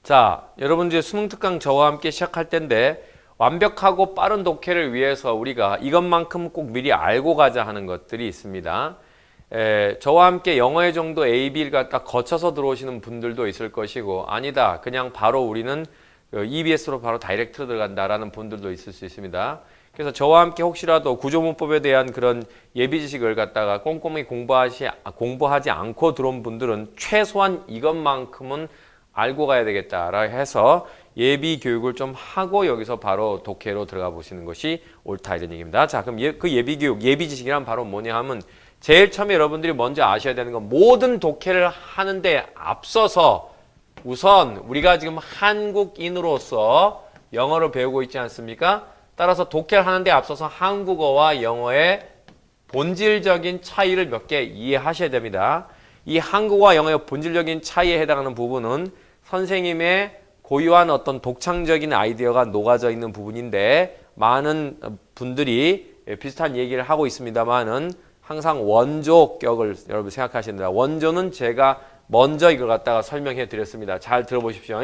자, 여러분 이제 수능 특강 저와 함께 시작할 텐데 완벽하고 빠른 독해를 위해서 우리가 이것만큼 꼭 미리 알고 가자 하는 것들이 있습니다. 저와 함께 영어의 정도 A, B를 갖다 거쳐서 들어오시는 분들도 있을 것이고 아니다, 그냥 바로 우리는 EBS로 바로 다이렉트로 들어간다라는 분들도 있을 수 있습니다. 그래서 저와 함께 혹시라도 구조문법에 대한 그런 예비 지식을 갖다가 꼼꼼히 공부하지 않고 들어온 분들은 최소한 이것만큼은 알고 가야 되겠다라 해서 예비 교육을 좀 하고 여기서 바로 독해로 들어가 보시는 것이 옳다 이런 얘기입니다. 자, 그럼 그 예비 교육, 예비 지식이란 바로 뭐냐 하면 제일 처음에 여러분들이 먼저 아셔야 되는 건 모든 독해를 하는데 앞서서 우선 우리가 지금 한국인으로서 영어를 배우고 있지 않습니까? 따라서 독해를 하는데 앞서서 한국어와 영어의 본질적인 차이를 몇 개 이해하셔야 됩니다. 이 한국어와 영어의 본질적인 차이에 해당하는 부분은 선생님의 고유한 어떤 독창적인 아이디어가 녹아져 있는 부분인데 많은 분들이 비슷한 얘기를 하고 있습니다만은 항상 원조격을 여러분 생각하셔야 됩니다. 원조는 제가 먼저 이걸 갖다가 설명해 드렸습니다. 잘 들어보십시오.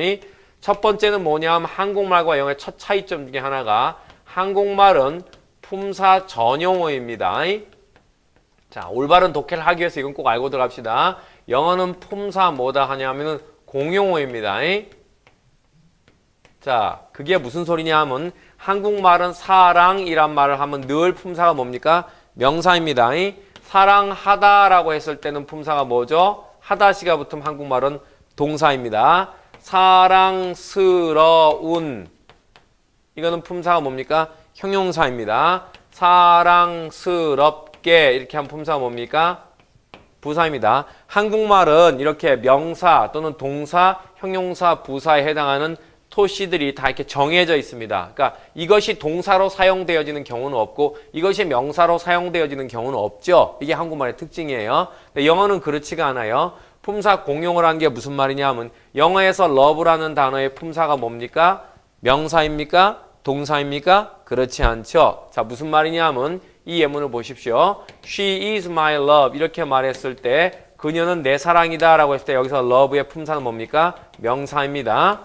첫 번째는 뭐냐면 한국말과 영어의 첫 차이점 중에 하나가 한국말은 품사 전용어입니다. 자, 올바른 독해를 하기 위해서 이건 꼭 알고 들어갑시다. 영어는 품사 뭐다 하냐면은 공용어입니다. 자, 그게 무슨 소리냐 하면 한국말은 사랑이란 말을 하면 늘 품사가 뭡니까? 명사입니다. 사랑하다라고 했을 때는 품사가 뭐죠? 하다시가 붙으면 한국말은 동사입니다. 사랑스러운 이거는 품사가 뭡니까? 형용사입니다. 사랑스럽게 이렇게 한 품사가 뭡니까? 부사입니다. 한국말은 이렇게 명사 또는 동사, 형용사, 부사에 해당하는 토시들이 다 이렇게 정해져 있습니다. 그러니까 이것이 동사로 사용되어지는 경우는 없고 이것이 명사로 사용되어지는 경우는 없죠. 이게 한국말의 특징이에요. 근데 영어는 그렇지가 않아요. 품사 공용어라는 게 무슨 말이냐 하면 영어에서 love라는 단어의 품사가 뭡니까? 명사입니까? 동사입니까? 그렇지 않죠. 자, 무슨 말이냐 하면 이 예문을 보십시오. She is my love 이렇게 말했을 때 그녀는 내 사랑이다 라고 했을 때 여기서 love의 품사는 뭡니까? 명사입니다.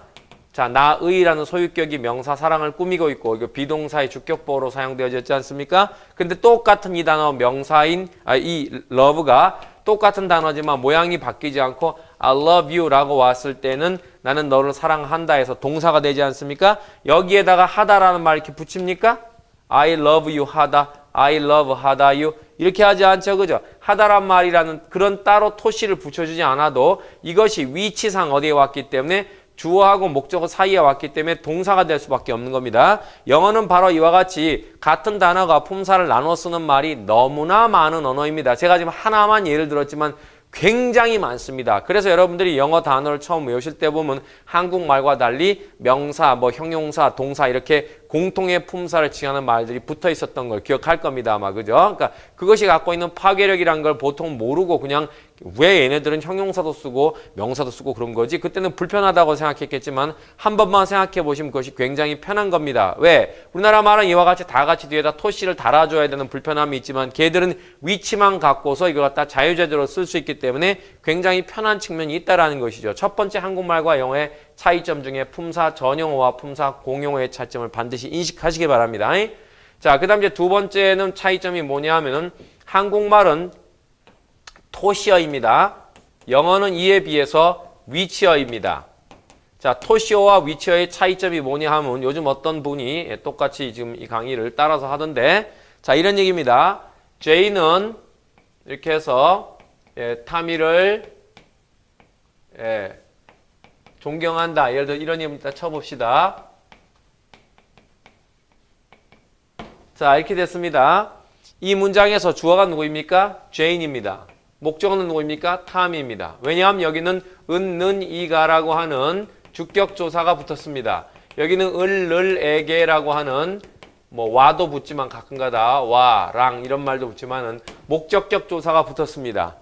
자, 나의라는 소유격이 명사 사랑을 꾸미고 있고 이거 비동사의 주격보어로 사용되어졌지 않습니까? 근데 똑같은 이 단어 명사인 이 love가 똑같은 단어지만 모양이 바뀌지 않고 I love you 라고 왔을 때는 나는 너를 사랑한다 해서 동사가 되지 않습니까? 여기에다가 하다라는 말 이렇게 붙입니까? I love you 하다, I love 하다 you 이렇게 하지 않죠, 그죠? 하다란 말이라는 그런 따로 토시를 붙여주지 않아도 이것이 위치상 어디에 왔기 때문에 주어하고 목적어 사이에 왔기 때문에 동사가 될 수밖에 없는 겁니다. 영어는 바로 이와 같이 같은 단어가 품사를 나눠 쓰는 말이 너무나 많은 언어입니다. 제가 지금 하나만 예를 들었지만 굉장히 많습니다. 그래서 여러분들이 영어 단어를 처음 외우실 때 보면 한국말과 달리 명사, 형용사, 동사 이렇게 공통의 품사를 칭하는 말들이 붙어 있었던 걸 기억할 겁니다. 아마 그죠? 그러니까 그것이 갖고 있는 파괴력이란 걸 보통 모르고 그냥 왜 얘네들은 형용사도 쓰고 명사도 쓰고 그런 거지? 그때는 불편하다고 생각했겠지만 한 번만 생각해 보시면 그것이 굉장히 편한 겁니다. 왜? 우리나라 말은 이와 같이 다 같이 뒤에다 토시를 달아줘야 되는 불편함이 있지만 걔들은 위치만 갖고서 이걸 갖다 자유자재로 쓸 수 있기 때문에 굉장히 편한 측면이 있다라는 것이죠. 첫 번째 한국말과 영어의 차이점 중에 품사 전용어와 품사 공용어의 차이점을 반드시 인식하시기 바랍니다. 자, 그 다음 이제 두 번째는 차이점이 뭐냐 하면은 한국말은 토시어입니다. 영어는 이에 비해서 위치어입니다. 자, 토시어와 위치어의 차이점이 뭐냐 하면 요즘 어떤 분이 똑같이 지금 이 강의를 따라서 하던데 자, 이런 얘기입니다. J는 이렇게 해서 타미를 존경한다. 예를 들어 이런 얘기입니다. 쳐봅시다. 자, 이렇게 됐습니다. 이 문장에서 주어가 누구입니까? Jane입니다. 목적어는 누구입니까? 탐입니다. 왜냐하면 여기는 은, 이가라고 하는 주격조사가 붙었습니다. 여기는 을에게라고 하는 와도 붙지만 가끔가다 와랑 이런 말도 붙지만은 목적격 조사가 붙었습니다.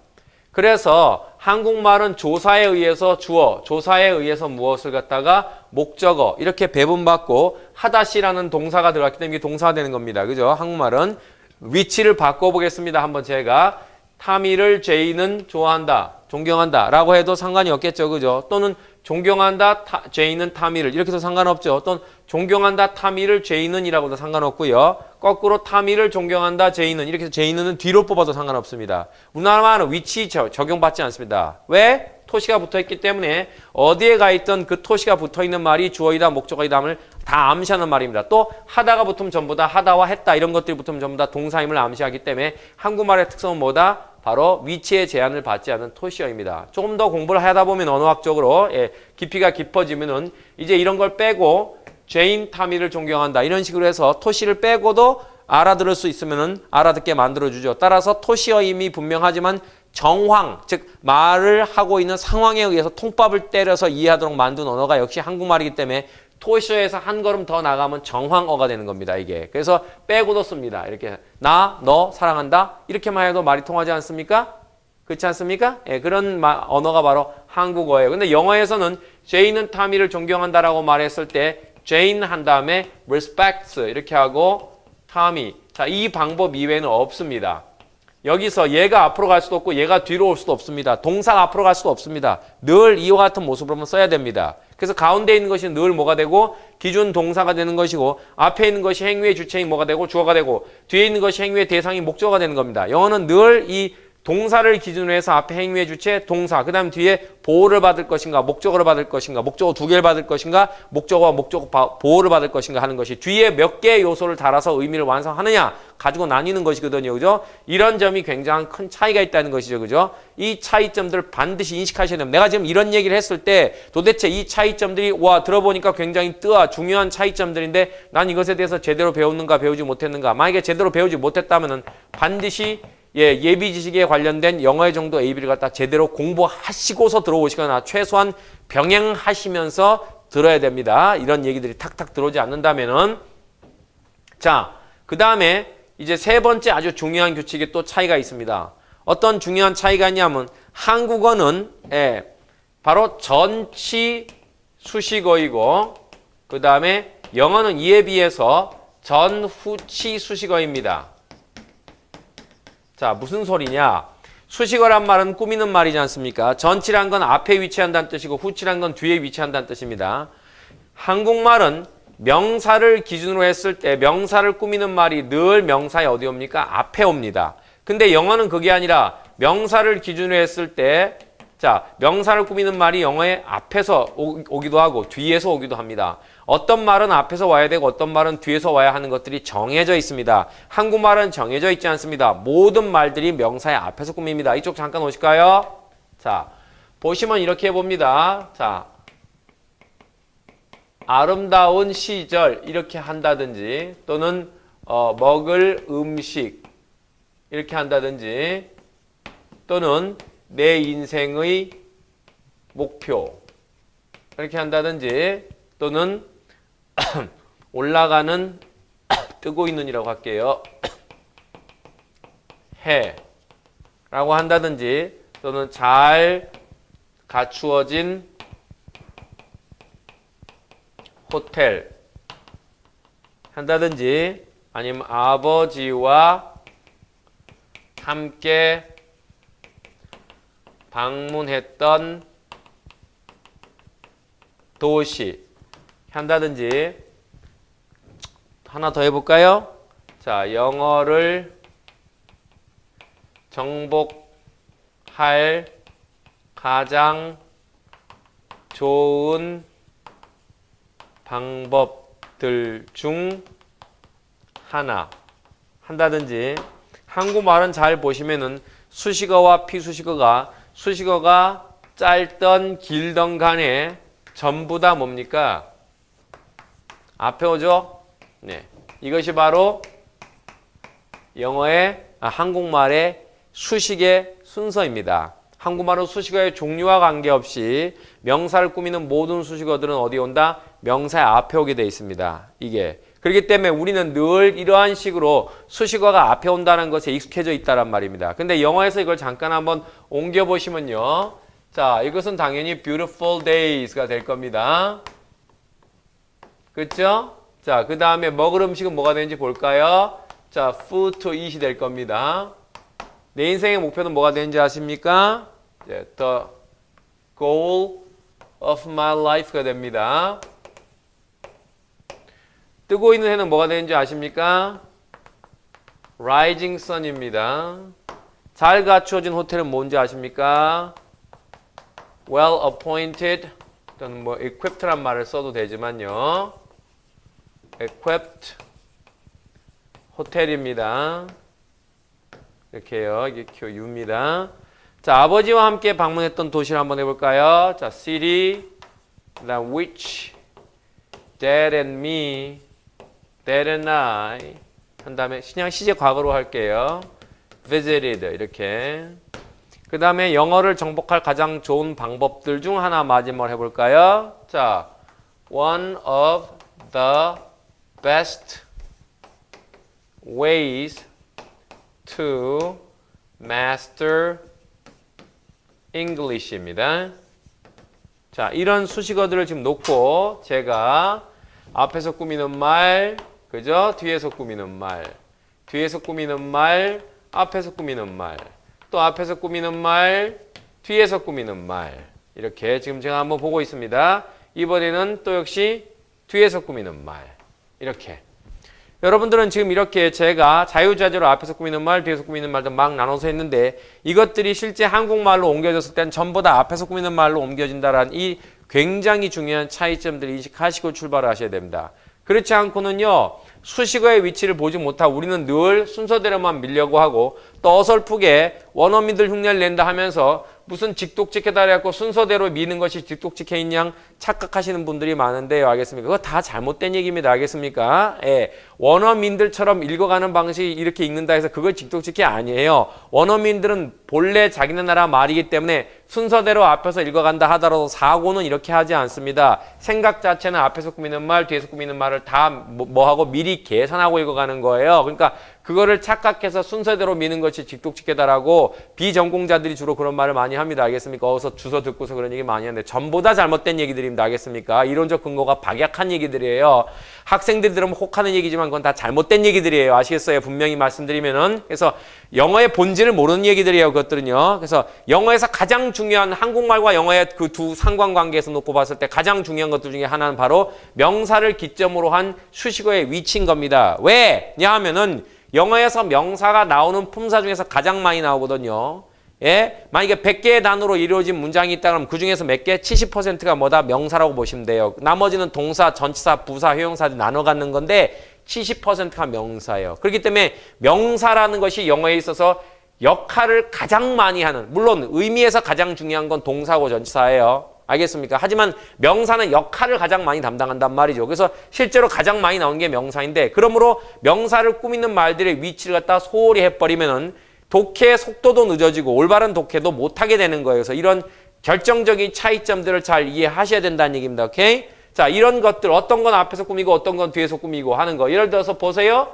그래서 한국말은 조사에 의해서 주어, 조사에 의해서 무엇을 갖다가 목적어 이렇게 배분받고 하다시라는 동사가 들어갔기 때문에 이게 동사가 되는 겁니다. 그죠? 한국말은 위치를 바꿔보겠습니다. 한번 제가 타미를 제이는 좋아한다, 존경한다 라고 해도 상관이 없겠죠. 그죠? 또는 존경한다 제이는 타미를 이렇게 해서 상관없죠. 또는 존경한다 타미를 제이는 이라고도 상관없고요. 거꾸로 타미를 존경한다 제이는 이렇게 해서 제이는 뒤로 뽑아도 상관없습니다. 우리나라말은 위치 적용받지 않습니다. 왜? 토시가 붙어있기 때문에 어디에 가 있던 그 토시가 붙어있는 말이 주어이다 목적어이다를 다 암시하는 말입니다. 또 하다가 붙으면 전부 다 하다와 했다 이런 것들이 붙으면 전부 다 동사임을 암시하기 때문에 한국말의 특성은 뭐다? 바로 위치의 제한을 받지 않는 토시어입니다. 조금 더 공부를 하다 보면 언어학적으로 깊이가 깊어지면은 이제 이런 걸 빼고 제인 타미를 존경한다 이런 식으로 해서 토시를 빼고도 알아들을 수 있으면은 알아듣게 만들어주죠. 따라서 토시어임이 분명하지만 정황, 즉 말을 하고 있는 상황에 의해서 통밥을 때려서 이해하도록 만든 언어가 역시 한국말이기 때문에 토시어에서 한 걸음 더 나가면 정황어가 되는 겁니다. 이게. 그래서 빼고도 씁니다. 이렇게 나, 너 사랑한다 이렇게만 해도 말이 통하지 않습니까? 그렇지 않습니까? 예, 그런 언어가 바로 한국어예요. 근데 영어에서는 제인은 타미를 존경한다라고 말했을 때 제인 한 다음에 respects 이렇게 하고 타미. 자, 이 방법 이외에는 없습니다. 여기서 얘가 앞으로 갈 수도 없고 얘가 뒤로 올 수도 없습니다. 동사가 앞으로 갈 수도 없습니다. 늘 이와 같은 모습으로만 써야 됩니다. 그래서 가운데 있는 것이 늘 뭐가 되고 기준 동사가 되는 것이고 앞에 있는 것이 행위의 주체인 뭐가 되고 주어가 되고 뒤에 있는 것이 행위의 대상이 목적어가 되는 겁니다. 영어는 늘 이 동사를 기준으로 해서 앞에 행위의 주체 동사 그 다음 뒤에 보호를 받을 것인가 목적어를 받을 것인가 목적어 두 개를 받을 것인가 목적어와 목적어 보호를 받을 것인가 하는 것이 뒤에 몇 개의 요소를 달아서 의미를 완성하느냐 가지고 나뉘는 것이거든요. 그죠? 이런 점이 굉장히 큰 차이가 있다는 것이죠. 그죠? 이 차이점들을 반드시 인식하셔야 됩니다. 내가 지금 이런 얘기를 했을 때 도대체 이 차이점들이 와 들어보니까 굉장히 중요한 차이점들인데 난 이것에 대해서 제대로 배웠는가 배우지 못했는가 만약에 제대로 배우지 못했다면은 반드시 예비 지식에 관련된 영어의 정도 AB를 갖다 제대로 공부하시고서 들어오시거나 최소한 병행하시면서 들어야 됩니다. 이런 얘기들이 탁탁 들어오지 않는다면은 자, 그 다음에 이제 세 번째 아주 중요한 규칙이 또 차이가 있습니다. 어떤 중요한 차이가 있냐면 한국어는 바로 전치 수식어이고 그 다음에 영어는 이에 비해서 전후치 수식어입니다. 자, 무슨 소리냐? 수식어란 말은 꾸미는 말이지 않습니까? 전치란 건 앞에 위치한다는 뜻이고 후치란 건 뒤에 위치한다는 뜻입니다. 한국말은 명사를 기준으로 했을 때 명사를 꾸미는 말이 늘 명사에 어디 옵니까? 앞에 옵니다. 근데 영어는 그게 아니라 명사를 기준으로 했을 때 자, 명사를 꾸미는 말이 영어의 앞에서 오기도 하고 뒤에서 오기도 합니다. 어떤 말은 앞에서 와야 되고 어떤 말은 뒤에서 와야 하는 것들이 정해져 있습니다. 한국말은 정해져 있지 않습니다. 모든 말들이 명사의 앞에서 꾸밉니다. 이쪽 잠깐 오실까요? 자, 보시면 이렇게 해봅니다. 자, 아름다운 시절 이렇게 한다든지 또는 먹을 음식 이렇게 한다든지 또는 내 인생의 목표 이렇게 한다든지 또는 올라가는 뜨고 있는 이라고 할게요. 해 라고 한다든지 또는 잘 갖추어진 호텔 한다든지 아니면 아버지와 함께 방문했던 도시 한다든지 하나 더 해볼까요? 자, 영어를 정복할 가장 좋은 방법들 중 하나 한다든지 한국말은 잘 보시면은 수식어와 피수식어가 수식어가 짧던 길던 간에 전부 다 뭡니까? 앞에 오죠? 네. 이것이 바로 영어의 한국말의 수식의 순서입니다. 한국말은 수식어의 종류와 관계없이 명사를 꾸미는 모든 수식어들은 어디에 온다? 명사의 앞에 오게 되어 있습니다. 이게. 그렇기 때문에 우리는 늘 이러한 식으로 수식어가 앞에 온다는 것에 익숙해져 있다란 말입니다. 근데 영어에서 이걸 잠깐 한번 옮겨보시면요. 자, 이것은 당연히 beautiful days가 될 겁니다. 그렇죠? 자, 그 다음에 먹을 음식은 뭐가 되는지 볼까요? 자, food to eat이 될 겁니다. 내 인생의 목표는 뭐가 되는지 아십니까? The goal of my life가 됩니다. 뜨고 있는 해는 뭐가 되는지 아십니까? rising sun입니다. 잘 갖추어진 호텔은 뭔지 아십니까? well appointed 또는 뭐 equipped란 말을 써도 되지만요. equipped 호텔입니다. 이렇게요. 이게 U입니다. 자, 아버지와 함께 방문했던 도시를 한번 해볼까요? 자, city, 그다음 which, dad and me, dad and I 한 다음에 그냥 시제 과거로 할게요. visited 이렇게. 그 다음에 영어를 정복할 가장 좋은 방법들 중 하나 마지막으로 해볼까요? 자, one of the best ways to master English입니다. 자, 이런 수식어들을 지금 놓고 제가 앞에서 꾸미는 말, 그죠? 뒤에서 꾸미는 말, 뒤에서 꾸미는 말, 앞에서 꾸미는 말, 또 앞에서 꾸미는 말, 뒤에서 꾸미는 말. 이렇게 지금 제가 한번 보고 있습니다. 이번에는 또 역시 뒤에서 꾸미는 말. 이렇게. 여러분들은 지금 이렇게 제가 자유자재로 앞에서 꾸미는 말, 뒤에서 꾸미는 말도 막 나눠서 했는데 이것들이 실제 한국말로 옮겨졌을 땐 전부 다 앞에서 꾸미는 말로 옮겨진다라는 이 굉장히 중요한 차이점들을 인식하시고 출발을 하셔야 됩니다. 그렇지 않고는요. 수식어의 위치를 보지 못하고 우리는 늘 순서대로만 밀려고 하고 또 어설프게 원어민들 흉내를 낸다 하면서 무슨 직독직해다 해갖고 순서대로 미는 것이 직독직해인 양 착각하시는 분들이 많은데요. 알겠습니까? 그거 다 잘못된 얘기입니다. 알겠습니까? 예. 원어민들처럼 읽어가는 방식이 이렇게 읽는다 해서 그거 직독직해 아니에요. 원어민들은 본래 자기네 나라 말이기 때문에 순서대로 앞에서 읽어간다 하더라도 사고는 이렇게 하지 않습니다. 생각 자체는 앞에서 꾸미는 말, 뒤에서 꾸미는 말을 다 뭐하고 미리 계산하고 읽어가는 거예요. 그러니까 그거를 착각해서 순서대로 미는 것이 직독직해다라고 비전공자들이 주로 그런 말을 많이 합니다. 알겠습니까? 어디서 주워 듣고서 그런 얘기 많이 하는데 전부 다 잘못된 얘기들입니다. 알겠습니까? 이론적 근거가 박약한 얘기들이에요. 학생들이 들으면 혹하는 얘기지만 그건 다 잘못된 얘기들이에요. 아시겠어요? 분명히 말씀드리면은. 그래서 영어의 본질을 모르는 얘기들이에요. 그것들은요. 그래서 영어에서 가장 중요한 한국말과 영어의 그 두 상관관계에서 놓고 봤을 때 가장 중요한 것들 중에 하나는 바로 명사를 기점으로 한 수식어의 위치인 겁니다. 왜냐 하면은 영어에서 명사가 나오는 품사 중에서 가장 많이 나오거든요. 예? 만약에 100개의 단어로 이루어진 문장이 있다 그러면 그 중에서 몇 개? 70%가 뭐다? 명사라고 보시면 돼요. 나머지는 동사, 전치사, 부사, 회용사들 나눠 갖는 건데 70%가 명사예요. 그렇기 때문에 명사라는 것이 영어에 있어서 역할을 가장 많이 하는, 물론 의미에서 가장 중요한 건 동사고 전치사예요. 알겠습니까? 하지만 명사는 역할을 가장 많이 담당한단 말이죠. 그래서 실제로 가장 많이 나오는 게 명사인데 그러므로 명사를 꾸미는 말들의 위치를 갖다 소홀히 해버리면은 독해의 속도도 늦어지고 올바른 독해도 못하게 되는 거예요. 그래서 이런 결정적인 차이점들을 잘 이해하셔야 된다는 얘기입니다. 오케이? 자, 이런 것들 어떤 건 앞에서 꾸미고 어떤 건 뒤에서 꾸미고 하는 거. 예를 들어서 보세요.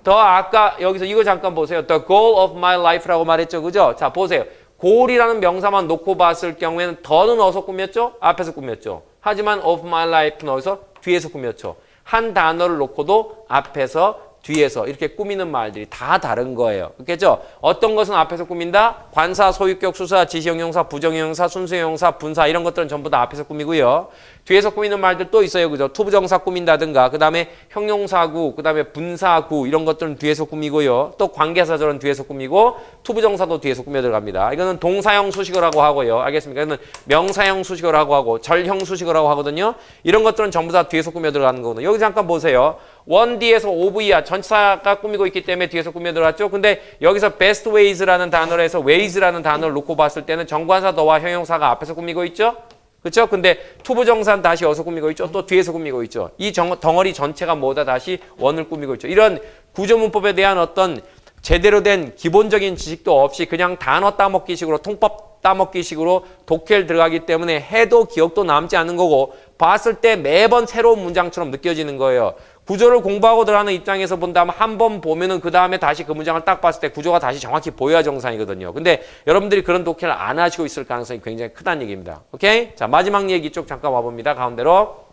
아까 여기서 이거 잠깐 보세요. The goal of my life라고 말했죠. 그죠? 자, 보세요. goal이라는 명사만 놓고 봤을 경우에는 더는 어디서 꾸몄죠? 앞에서 꾸몄죠. 하지만 of my life는 어디서? 뒤에서 꾸몄죠. 한 단어를 놓고도 앞에서 뒤에서 이렇게 꾸미는 말들이 다 다른 거예요. 그렇겠죠? 어떤 것은 앞에서 꾸민다? 관사, 소유격, 수사, 지시형용사, 부정형용사, 순수형용사, 분사 이런 것들은 전부 다 앞에서 꾸미고요. 뒤에서 꾸미는 말들 또 있어요. 그죠? 투부정사 꾸민다든가 그 다음에 형용사구, 그 다음에 분사구 이런 것들은 뒤에서 꾸미고요. 또 관계사절은 뒤에서 꾸미고 투부정사도 뒤에서 꾸며 들어갑니다. 이거는 동사형 수식어라고 하고요. 알겠습니까? 이거는 명사형 수식어라고 하고 절형 수식어라고 하거든요. 이런 것들은 전부 다 뒤에서 꾸며 들어가는 거거든요. 여기 잠깐 보세요. 원 뒤에서 OV야 전치사가 꾸미고 있기 때문에 뒤에서 꾸며 들어갔죠. 근데 여기서 best ways라는 단어로 해서 ways라는 단어를 놓고 봤을 때는 정관사 더와 형용사가 앞에서 꾸미고 있죠. 그렇죠? 근데 투부정사는 다시 어디서 꾸미고 있죠? 또 뒤에서 꾸미고 있죠. 이 덩어리 전체가 뭐다? 다시 원을 꾸미고 있죠. 이런 구조문법에 대한 어떤 제대로 된 기본적인 지식도 없이 그냥 단어 따먹기식으로 통법 따먹기식으로 독해를 들어가기 때문에 해도 기억도 남지 않는 거고 봤을 때 매번 새로운 문장처럼 느껴지는 거예요. 구조를 공부하고 들어가는 입장에서 본다면 한 번 보면은 그 다음에 다시 그 문장을 딱 봤을 때 구조가 다시 정확히 보여야 정상이거든요. 근데 여러분들이 그런 독해를 안 하시고 있을 가능성이 굉장히 크다는 얘기입니다. 오케이? 자, 마지막 얘기 쪽 잠깐 와봅니다. 가운데로.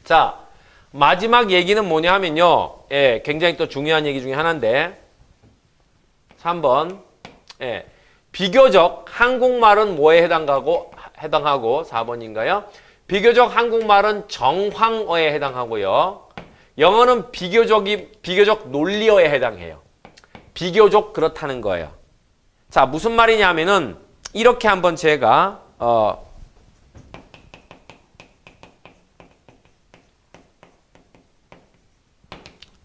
자, 마지막 얘기는 뭐냐 하면요. 예, 굉장히 또 중요한 얘기 중에 하나인데 3번. 예. 비교적 한국말은 뭐에 해당하고 해당하고 4번인가요? 비교적 한국말은 정황어에 해당하고요. 영어는 비교적 논리어에 해당해요. 비교적 그렇다는 거예요. 자, 무슨 말이냐면은 이렇게 한번 제가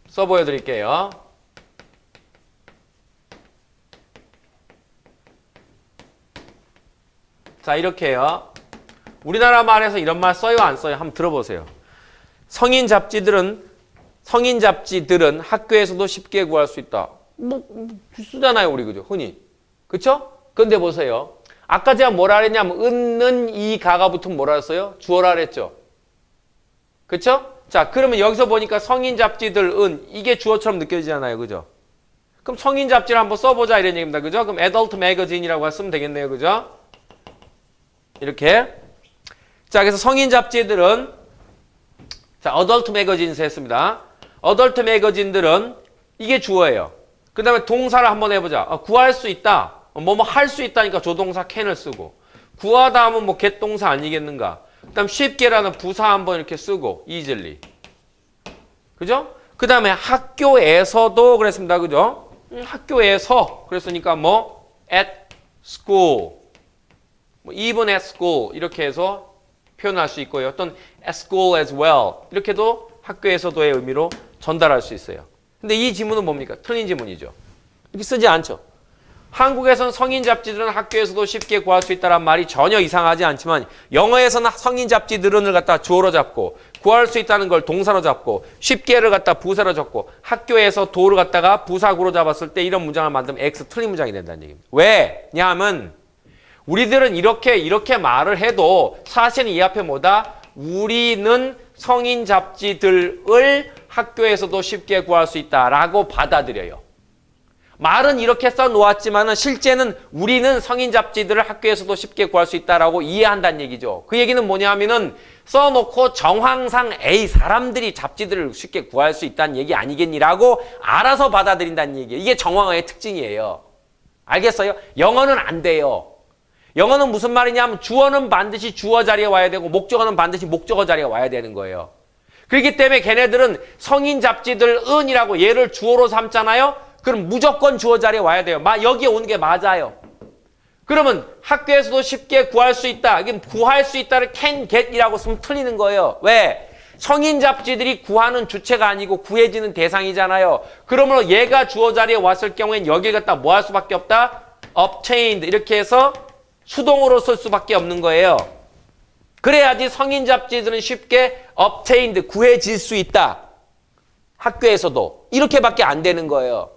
써 보여드릴게요. 자, 이렇게요. 우리나라 말에서 이런 말 써요, 안 써요? 한번 들어보세요. 성인 잡지들은 학교에서도 쉽게 구할 수 있다. 쓰잖아요, 우리 그죠? 흔히. 그쵸? 근데 보세요. 아까 제가 뭐라 그랬냐면 은는 이 가가 붙으면 뭐라 했어요? 주어라 그랬죠? 그쵸? 자, 그러면 여기서 보니까 성인 잡지들 이게 주어처럼 느껴지잖아요, 그죠? 그럼 성인 잡지를 한번 써보자 이런 얘기입니다, 그죠? 그럼 adult magazine이라고 쓰면 되겠네요, 그죠? 이렇게. 자, 그래서 성인 잡지들은 자, adult magazine에서 했습니다. adult magazine들은 이게 주어예요. 그 다음에 동사를 한번 해보자. 구할 수 있다. 뭐뭐 할 수 있다니까 조동사 can을 쓰고. 구하다 하면 뭐 get 동사 아니겠는가. 그 다음 쉽게라는 부사 한번 이렇게 쓰고 easily. 그죠? 그 다음에 학교에서도 그랬습니다. 그죠? 학교에서 그랬으니까 뭐 at school, 뭐 even at school 이렇게 해서 표현할 수 있고요. 또는 at school as well 이렇게도 학교에서도의 의미로 전달할 수 있어요. 근데 이 지문은 뭡니까? 틀린 지문이죠. 이렇게 쓰지 않죠. 한국에서는 성인 잡지들은 학교에서도 쉽게 구할 수 있다는 말이 전혀 이상하지 않지만 영어에서는 성인 잡지들은을 갖다 주어로 잡고 구할 수 있다는 걸 동사로 잡고 쉽게를 갖다 부사로 잡고 학교에서 도를 갖다가 부사구로 잡았을 때 이런 문장을 만들면 X 틀린 문장이 된다는 얘기입니다. 왜냐하면 우리들은 이렇게 말을 해도 사실은 이 앞에 뭐다? 우리는 성인 잡지들을 학교에서도 쉽게 구할 수 있다라고 받아들여요. 말은 이렇게 써놓았지만 실제는 우리는 성인 잡지들을 학교에서도 쉽게 구할 수 있다라고 이해한다는 얘기죠. 그 얘기는 뭐냐면은 써놓고 정황상 사람들이 잡지들을 쉽게 구할 수 있다는 얘기 아니겠니라고 알아서 받아들인다는 얘기예요. 이게 정황어의 특징이에요. 알겠어요? 영어는 안 돼요. 영어는 무슨 말이냐면 주어는 반드시 주어 자리에 와야 되고 목적어는 반드시 목적어 자리에 와야 되는 거예요. 그렇기 때문에 걔네들은 성인 잡지들은이라고 얘를 주어로 삼잖아요. 그럼 무조건 주어 자리에 와야 돼요. 여기에 오는 게 맞아요. 그러면 학교에서도 쉽게 구할 수 있다. 구할 수 있다를 can get이라고 쓰면 틀리는 거예요. 왜? 성인 잡지들이 구하는 주체가 아니고 구해지는 대상이잖아요. 그러므로 얘가 주어 자리에 왔을 경우엔 여기에 갖다 뭐 할 수밖에 없다? obtained 이렇게 해서 수동으로 쓸 수밖에 없는 거예요. 그래야지 성인 잡지들은 쉽게 obtained 구해질 수 있다. 학교에서도 이렇게밖에 안 되는 거예요.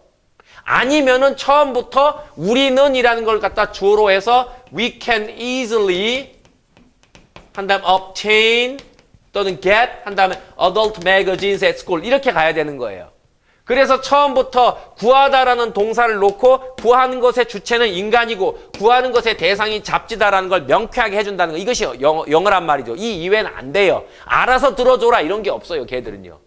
아니면은 처음부터 우리는 이라는 걸 갖다 주어로 해서 we can easily 한 다음 obtain 또는 get 한 다음에 adult magazines at school 이렇게 가야 되는 거예요. 그래서 처음부터 구하다라는 동사를 놓고 구하는 것의 주체는 인간이고 구하는 것의 대상이 잡지다라는 걸 명쾌하게 해준다는 거. 이것이 영어란 말이죠. 이 이외에는 안 돼요. 알아서 들어줘라 이런 게 없어요. 걔들은요.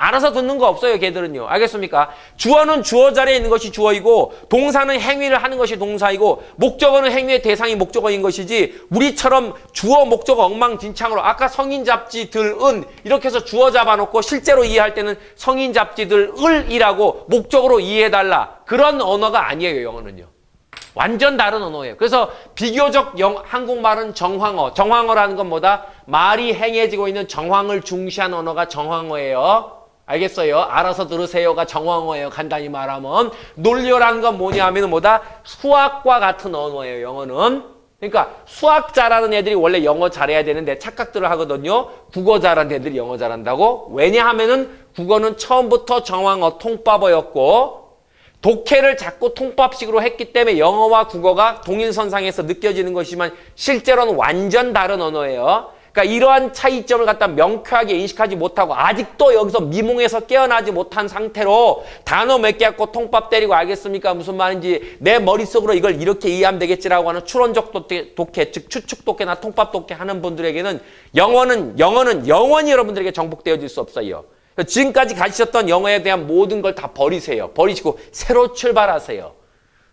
알아서 듣는 거 없어요. 걔들은요. 알겠습니까? 주어는 주어 자리에 있는 것이 주어이고 동사는 행위를 하는 것이 동사이고 목적어는 행위의 대상이 목적어인 것이지 우리처럼 주어 목적어 엉망진창으로 아까 성인 잡지들은 이렇게 해서 주어 잡아놓고 실제로 이해할 때는 성인 잡지들을이라고 목적어로 이해해달라. 그런 언어가 아니에요. 영어는요. 완전 다른 언어예요. 그래서 비교적 한국말은 정황어. 정황어라는 건 뭐다? 말이 행해지고 있는 정황을 중시한 언어가 정황어예요. 알겠어요? 알아서 들으세요가 정황어예요. 간단히 말하면. 논리어라는 건 뭐냐 하면 뭐다? 수학과 같은 언어예요. 영어는. 그러니까 수학 잘하는 애들이 원래 영어 잘해야 되는데 착각들을 하거든요. 국어 잘하는 애들이 영어 잘한다고. 왜냐하면은 국어는 처음부터 정황어 통밥어였고 독해를 자꾸 통밥식으로 했기 때문에 영어와 국어가 동일선상에서 느껴지는 것이지만 실제로는 완전 다른 언어예요. 그러니까 이러한 차이점을 갖다 명쾌하게 인식하지 못하고 아직도 여기서 미몽에서 깨어나지 못한 상태로 단어 몇 개 갖고 통밥 때리고 알겠습니까? 무슨 말인지 내 머릿속으로 이걸 이렇게 이해하면 되겠지라고 하는 추론적 독해, 즉 추측 독해나 통밥 독해 하는 분들에게는 영어는 영원히 여러분들에게 정복되어질 수 없어요. 지금까지 가지셨던 영어에 대한 모든 걸 다 버리세요. 버리시고 새로 출발하세요.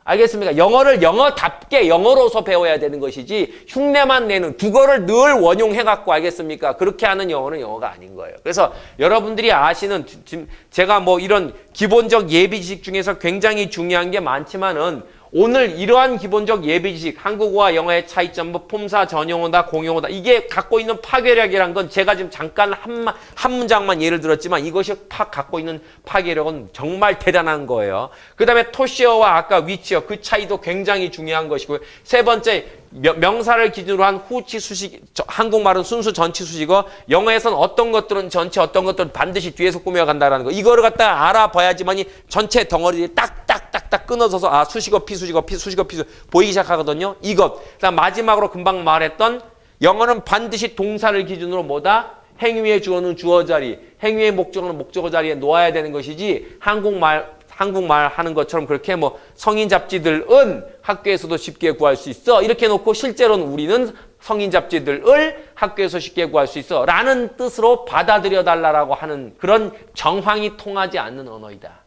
알겠습니까? 영어를 영어답게 영어로서 배워야 되는 것이지 흉내만 내는 국어를 늘 원용해갖고 알겠습니까? 그렇게 하는 영어는 영어가 아닌 거예요. 그래서 여러분들이 아시는 지금 제가 뭐 이런 기본적 예비 지식 중에서 굉장히 중요한 게 많지만은 오늘 이러한 기본적 예비 지식, 한국어와 영어의 차이점, 뭐 품사, 전용어다, 공용어다 이게 갖고 있는 파괴력이란 건 제가 지금 잠깐 한 문장만 예를 들었지만 이것이 갖고 있는 파괴력은 정말 대단한 거예요. 그 다음에 토시어와 아까 위치어 그 차이도 굉장히 중요한 것이고요. 세 번째 명사를 기준으로 한 후치 수식, 한국말은 순수 전치 수식어, 영어에서는 어떤 것들은 전치, 어떤 것들은 반드시 뒤에서 꾸며간다라는 거. 이거를 갖다 알아봐야지만이 전체 덩어리들이 딱딱딱딱 끊어져서 아 수식어, 피수식어, 피수식어, 피수 보이기 시작하거든요. 이것. 그다음 마지막으로 금방 말했던 영어는 반드시 동사를 기준으로 뭐다? 행위의 주어는 주어 자리, 행위의 목적어는 목적어 자리에 놓아야 되는 것이지 한국말 하는 것처럼 그렇게 뭐 성인 잡지들은 학교에서도 쉽게 구할 수 있어. 이렇게 놓고 실제로는 우리는 성인 잡지들을 학교에서 쉽게 구할 수 있어. 라는 뜻으로 받아들여 달라고 하는 그런 정황이 통하지 않는 언어이다.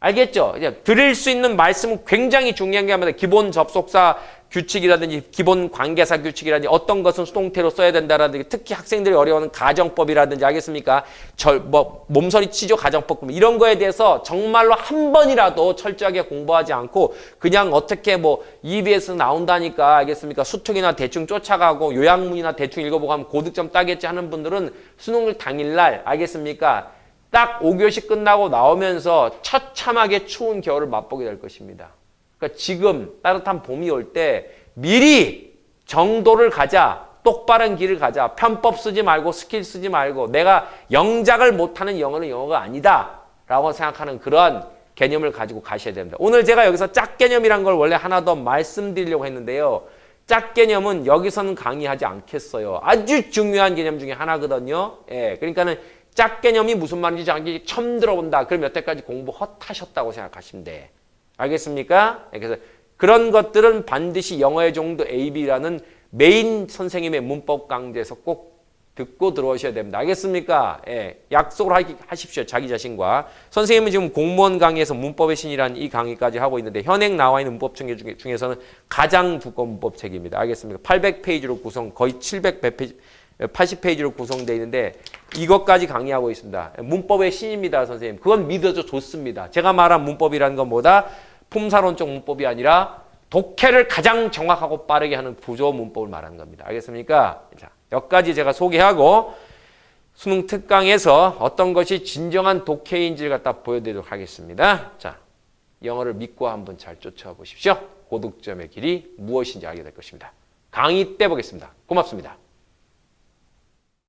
알겠죠? 이제 드릴 수 있는 말씀은 굉장히 중요한 게 합니다. 기본 접속사 규칙이라든지 기본 관계사 규칙이라든지 어떤 것은 수동태로 써야 된다라든지 특히 학생들이 어려워하는 가정법이라든지 알겠습니까? 몸서리 치조 가정법 이런 거에 대해서 정말로 한 번이라도 철저하게 공부하지 않고 그냥 어떻게 뭐 EBS 나온다니까 알겠습니까? 수특이나 대충 쫓아가고 요약문이나 대충 읽어보고 하면 고득점 따겠지 하는 분들은 수능 당일날 알겠습니까? 딱 5교시 끝나고 나오면서 처참하게 추운 겨울을 맛보게 될 것입니다. 그러니까 지금 따뜻한 봄이 올 때 미리 정도를 가자. 똑바른 길을 가자. 편법 쓰지 말고 스킬 쓰지 말고 내가 영작을 못하는 영어는 영어가 아니다. 라고 생각하는 그런 개념을 가지고 가셔야 됩니다. 오늘 제가 여기서 짝개념이란 걸 원래 하나 더 말씀드리려고 했는데요. 짝개념은 여기서는 강의하지 않겠어요. 아주 중요한 개념 중에 하나거든요. 예, 그러니까는 짝개념이 무슨 말인지 자기 처음 들어본다. 그럼 여태까지 공부 헛하셨다고 생각하시면 돼. 알겠습니까? 그래서 그런 것들은 반드시 영어의 정도 AB라는 메인 선생님의 문법 강좌에서 꼭 듣고 들어오셔야 됩니다. 알겠습니까? 예, 약속을 하십시오. 자기 자신과. 선생님은 지금 공무원 강의에서 문법의 신이라는 이 강의까지 하고 있는데 현행 나와 있는 문법 책 중에서는 가장 두꺼운 문법책입니다. 알겠습니까? 800페이지로 구성, 거의 700페이지, 80페이지로 구성되어 있는데 이것까지 강의하고 있습니다. 문법의 신입니다, 선생님. 그건 믿어줘 좋습니다. 제가 말한 문법이라는 건 뭐다? 품사론적 문법이 아니라 독해를 가장 정확하고 빠르게 하는 구조 문법을 말하는 겁니다. 알겠습니까? 자, 여기까지 제가 소개하고 수능 특강에서 어떤 것이 진정한 독해인지를 갖다 보여드리도록 하겠습니다. 자, 영어를 믿고 한번 잘 쫓아와 보십시오. 고득점의 길이 무엇인지 알게 될 것입니다. 강의 때 보겠습니다. 고맙습니다.